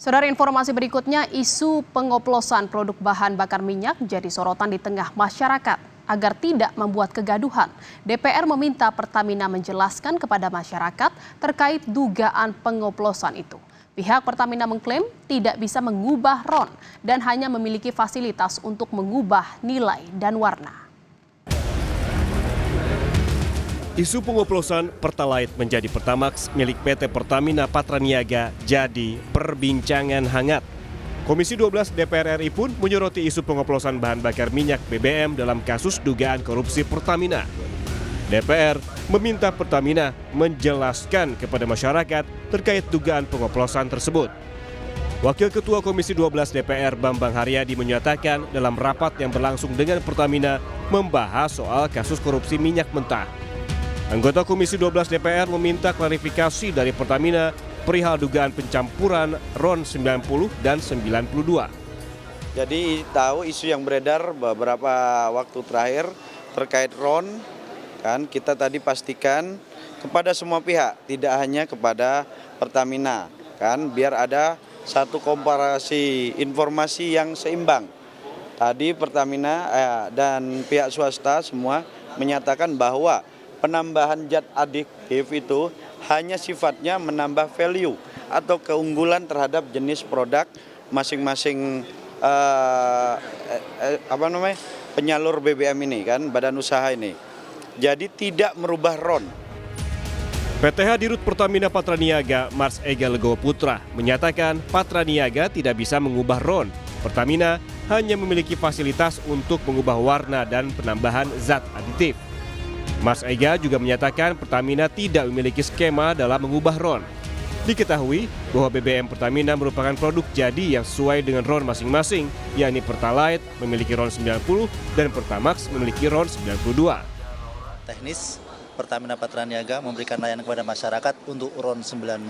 Saudara, informasi berikutnya, isu pengoplosan produk bahan bakar minyak jadi sorotan di tengah masyarakat. Agar tidak membuat kegaduhan, DPR meminta Pertamina menjelaskan kepada masyarakat terkait dugaan pengoplosan itu. Pihak Pertamina mengklaim tidak bisa mengubah RON dan hanya memiliki fasilitas untuk mengubah nilai dan warna. Isu pengoplosan Pertalite menjadi Pertamax milik PT Pertamina Patraniaga jadi perbincangan hangat. Komisi 12 DPR RI pun menyoroti isu pengoplosan bahan bakar minyak BBM dalam kasus dugaan korupsi Pertamina. DPR meminta Pertamina menjelaskan kepada masyarakat terkait dugaan pengoplosan tersebut. Wakil Ketua Komisi 12 DPR Bambang Haryadi menyatakan dalam rapat yang berlangsung dengan Pertamina membahas soal kasus korupsi minyak mentah. Anggota Komisi 12 DPR meminta klarifikasi dari Pertamina perihal dugaan pencampuran RON 90 dan 92. Jadi tahu isu yang beredar beberapa waktu terakhir terkait RON, kan kita tadi pastikan kepada semua pihak, tidak hanya kepada Pertamina, kan biar ada satu komparasi informasi yang seimbang. Tadi Pertamina dan pihak swasta semua menyatakan bahwa penambahan zat adiktif itu hanya sifatnya menambah value atau keunggulan terhadap jenis produk masing-masing penyalur BBM ini, kan badan usaha ini. Jadi tidak merubah RON. PTH Dirut Pertamina Patraniaga Mars Ega Legowo Putra menyatakan Patraniaga tidak bisa mengubah RON. Pertamina hanya memiliki fasilitas untuk mengubah warna dan penambahan zat aditif. Mas Ega juga menyatakan Pertamina tidak memiliki skema dalam mengubah RON. Diketahui bahwa BBM Pertamina merupakan produk jadi yang sesuai dengan RON masing-masing, yakni Pertalite memiliki RON 90 dan Pertamax memiliki RON 92. Teknis, Pertamina Patraniaga memberikan layanan kepada masyarakat untuk RON 90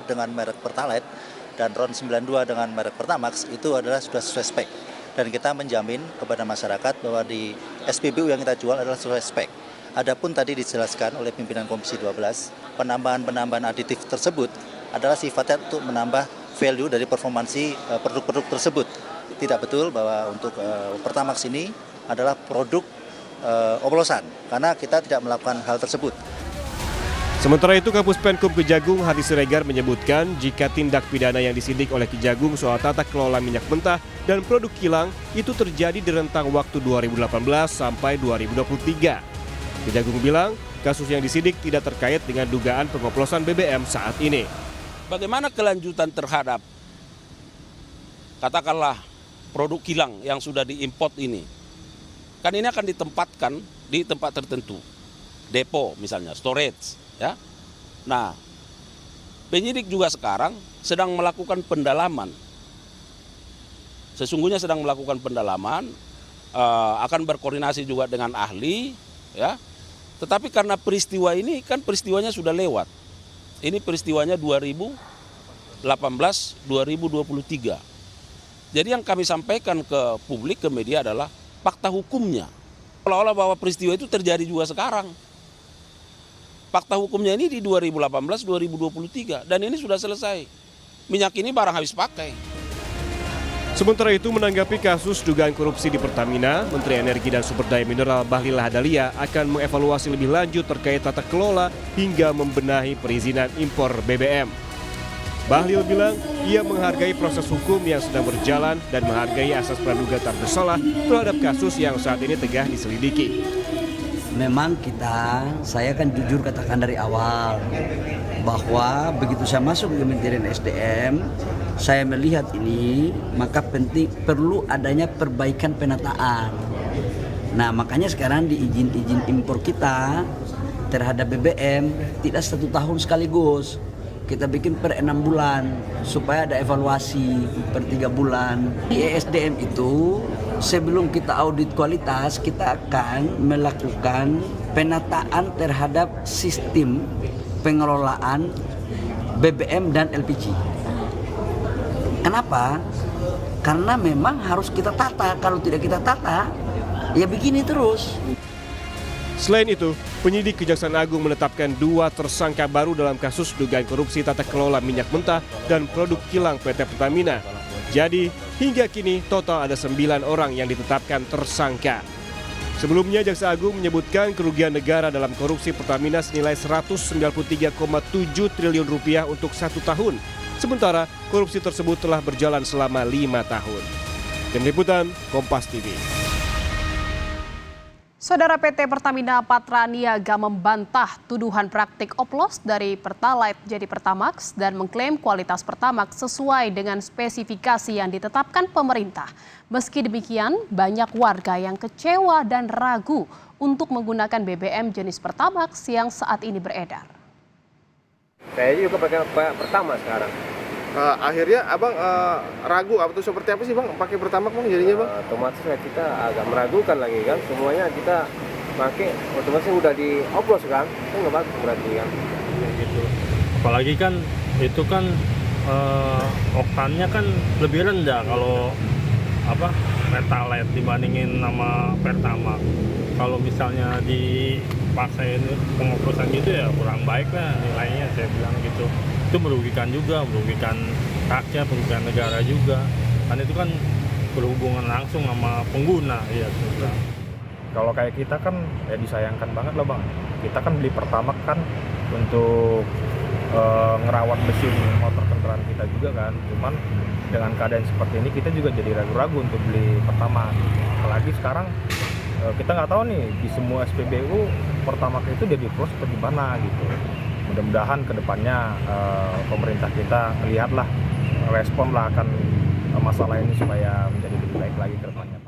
dengan merek Pertalite dan RON 92 dengan merek Pertamax itu adalah sudah sesuai spek. Dan kita menjamin kepada masyarakat bahwa di SPBU yang kita jual adalah sesuai spek. Adapun tadi dijelaskan oleh pimpinan Komisi 12, penambahan aditif tersebut adalah sifatnya untuk menambah value dari performansi produk-produk tersebut. Tidak betul bahwa untuk Pertamax ini adalah produk oplosan, karena kita tidak melakukan hal tersebut. Sementara itu, Kapus Penkum Kejagung Hadi Siregar menyebutkan jika tindak pidana yang disidik oleh Kejagung soal tata kelola minyak mentah dan produk kilang itu terjadi di rentang waktu 2018 sampai 2023. Kejagung bilang kasus yang disidik tidak terkait dengan dugaan pengoplosan BBM saat ini. Bagaimana kelanjutan terhadap katakanlah produk kilang yang sudah diimport ini? Kan ini akan ditempatkan di tempat tertentu, depo misalnya, storage, ya. Nah, penyidik juga sekarang sedang melakukan pendalaman. Sesungguhnya sedang melakukan pendalaman, akan berkoordinasi juga dengan ahli, ya. Tetapi karena peristiwa ini kan peristiwanya sudah lewat. Ini peristiwanya 2018-2023. Jadi yang kami sampaikan ke publik, ke media adalah fakta hukumnya. Seolah-olah bahwa peristiwa itu terjadi juga sekarang. Fakta hukumnya ini di 2018-2023 dan ini sudah selesai. Minyak ini barang habis pakai. Sementara itu, menanggapi kasus dugaan korupsi di Pertamina, Menteri Energi dan Sumber Daya Mineral Bahlil Lahadalia akan mengevaluasi lebih lanjut terkait tata kelola hingga membenahi perizinan impor BBM. Bahlil bilang ia menghargai proses hukum yang sedang berjalan dan menghargai asas praduga tak bersalah terhadap kasus yang saat ini tengah diselidiki. Memang saya kan jujur katakan dari awal bahwa begitu saya masuk ke Kementerian SDM, saya melihat ini maka perlu adanya perbaikan penataan. Nah, makanya sekarang di izin impor kita terhadap BBM tidak 1 tahun sekaligus. Kita bikin per 6 bulan supaya ada evaluasi per 3 bulan. Di ESDM itu sebelum kita audit kualitas, kita akan melakukan penataan terhadap sistem pengelolaan BBM dan LPG. Kenapa? Karena memang harus kita tata. Kalau tidak kita tata, ya begini terus. Selain itu, penyidik Kejaksaan Agung menetapkan 2 tersangka baru dalam kasus dugaan korupsi tata kelola minyak mentah dan produk kilang PT Pertamina. Jadi, hingga kini total ada 9 orang yang ditetapkan tersangka. Sebelumnya, Jaksa Agung menyebutkan kerugian negara dalam korupsi Pertamina senilai 193,7 triliun rupiah untuk 1 tahun. Sementara korupsi tersebut telah berjalan selama 5 tahun. Tim Liputan, Kompas TV. Saudara PT Pertamina Patraniaga membantah tuduhan praktik oplos dari Pertalite jadi Pertamax dan mengklaim kualitas Pertamax sesuai dengan spesifikasi yang ditetapkan pemerintah. Meski demikian, banyak warga yang kecewa dan ragu untuk menggunakan BBM jenis Pertamax yang saat ini beredar. Saya juga pakai Pertamax sekarang. Akhirnya abang ragu atau seperti apa sih bang pakai Pertamax bang jadinya bang? Otomatis kita agak meragukan lagi kan, semuanya kita pakai otomatis udah dioplos kan, itu nggak bagus berarti kan. Gitu. Apalagi kan itu kan oktannya kan lebih rendah kalau Pertalite dibandingin sama Pertamax. Kalau misalnya dipaksain pengoplosan gitu ya kurang baik lah nilainya, saya bilang gitu. Itu merugikan juga, merugikan rakyat, merugikan negara juga. Karena itu kan berhubungan langsung sama pengguna. Ya, kalau kayak kita kan ya disayangkan banget lah bang. Kita kan beli Pertamax kan untuk ngerawat mesin motor kendaraan kita juga kan. Cuman dengan keadaan seperti ini kita juga jadi ragu-ragu untuk beli Pertamax. Apalagi sekarang kita nggak tahu nih di semua SPBU Pertamax itu jadi proses atau gimana gitu. Mudah-mudahan kedepannya pemerintah kita melihatlah, respon lah akan masalah ini supaya menjadi lebih baik lagi ke depannya.